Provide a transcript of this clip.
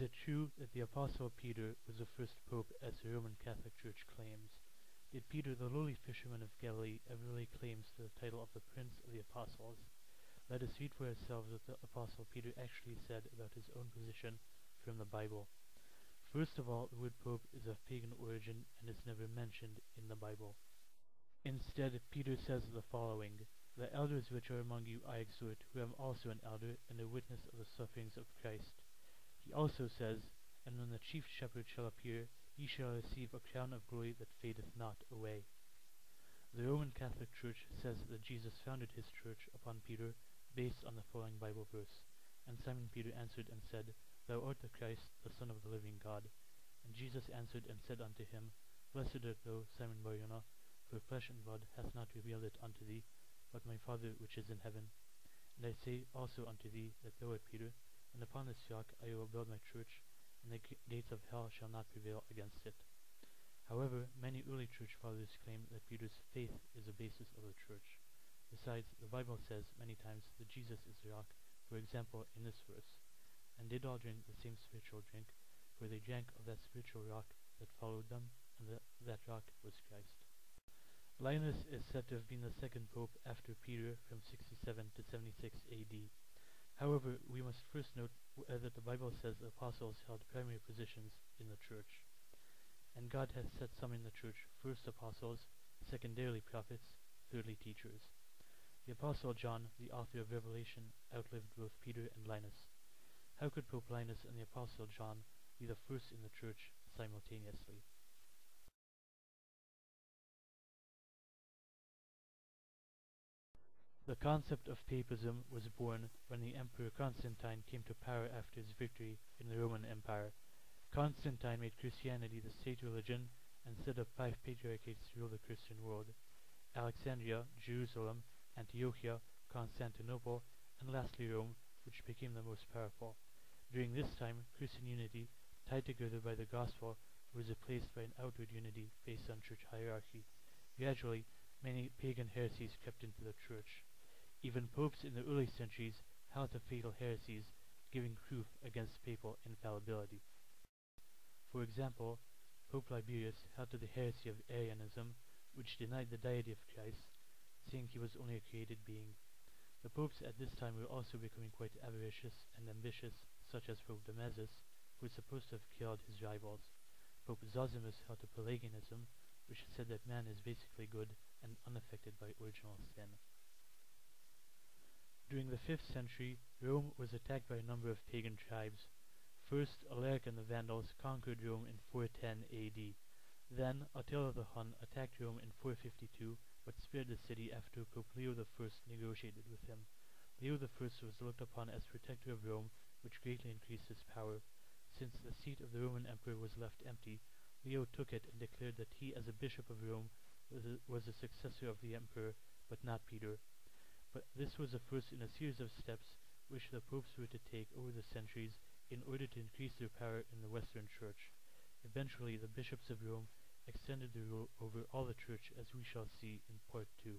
it true that the Apostle Peter was the first pope as the Roman Catholic Church claims? Did Peter, the lowly fisherman of Galilee, ever lay claims to the title of the Prince of the Apostles? Let us read for ourselves what the Apostle Peter actually said about his own position from the Bible. First of all, the word pope is of pagan origin and is never mentioned in the Bible. Instead, Peter says the following: "The elders which are among you I exhort, who am also an elder, and a witness of the sufferings of Christ." He also says, "And when the chief shepherd shall appear, ye shall receive a crown of glory that fadeth not away." The Roman Catholic Church says that Jesus founded his church upon Peter, based on the following Bible verse: "And Simon Peter answered and said, Thou art the Christ, the Son of the living God. And Jesus answered and said unto him, Blessed art thou, Simon Bar-Jonah, for flesh and blood hath not revealed it unto thee, but my Father which is in heaven. And I say also unto thee that thou art Peter, and upon this rock I will build my church, and the gates of hell shall not prevail against it." However, many early church fathers claim that Peter's faith is the basis of the church. Besides, the Bible says many times that Jesus is the rock, for example in this verse: "And did all drink the same spiritual drink, for they drank of that spiritual rock that followed them, and that rock was Christ." Linus is said to have been the second pope after Peter from 67 to 76 AD. However, we must first note that the Bible says the apostles held primary positions in the church. "And God hath set some in the church, first apostles, secondarily prophets, thirdly teachers." The Apostle John, the author of Revelation, outlived both Peter and Linus. How could Pope Linus and the Apostle John be the first in the church simultaneously? The concept of papism was born when the Emperor Constantine came to power after his victory in the Roman Empire. Constantine made Christianity the state religion and set up 5 patriarchates to rule the Christian world: Alexandria, Jerusalem, Antiochia, Constantinople, and lastly Rome, which became the most powerful. During this time, Christian unity, tied together by the gospel, was replaced by an outward unity based on church hierarchy. Gradually, many pagan heresies crept into the church. Even popes in the early centuries held to fatal heresies, giving proof against papal infallibility. For example, Pope Liberius held to the heresy of Arianism, which denied the deity of Christ, saying he was only a created being. The popes at this time were also becoming quite avaricious and ambitious, such as Pope Damasus, who was supposed to have killed his rivals. Pope Zosimus held to Pelagianism, which said that man is basically good and unaffected by original sin. During the 5th century, Rome was attacked by a number of pagan tribes. First, Alaric and the Vandals conquered Rome in 410 AD. Then, Attila the Hun attacked Rome in 452, but spared the city after Pope Leo I negotiated with him. Leo I was looked upon as protector of Rome, which greatly increased his power. Since the seat of the Roman emperor was left empty, Leo took it and declared that he, as a bishop of Rome, was the successor of the emperor, but not Peter. But this was the first in a series of steps which the popes were to take over the centuries in order to increase their power in the Western Church. Eventually, the bishops of Rome extended their rule over all the Church, as we shall see in Part 2.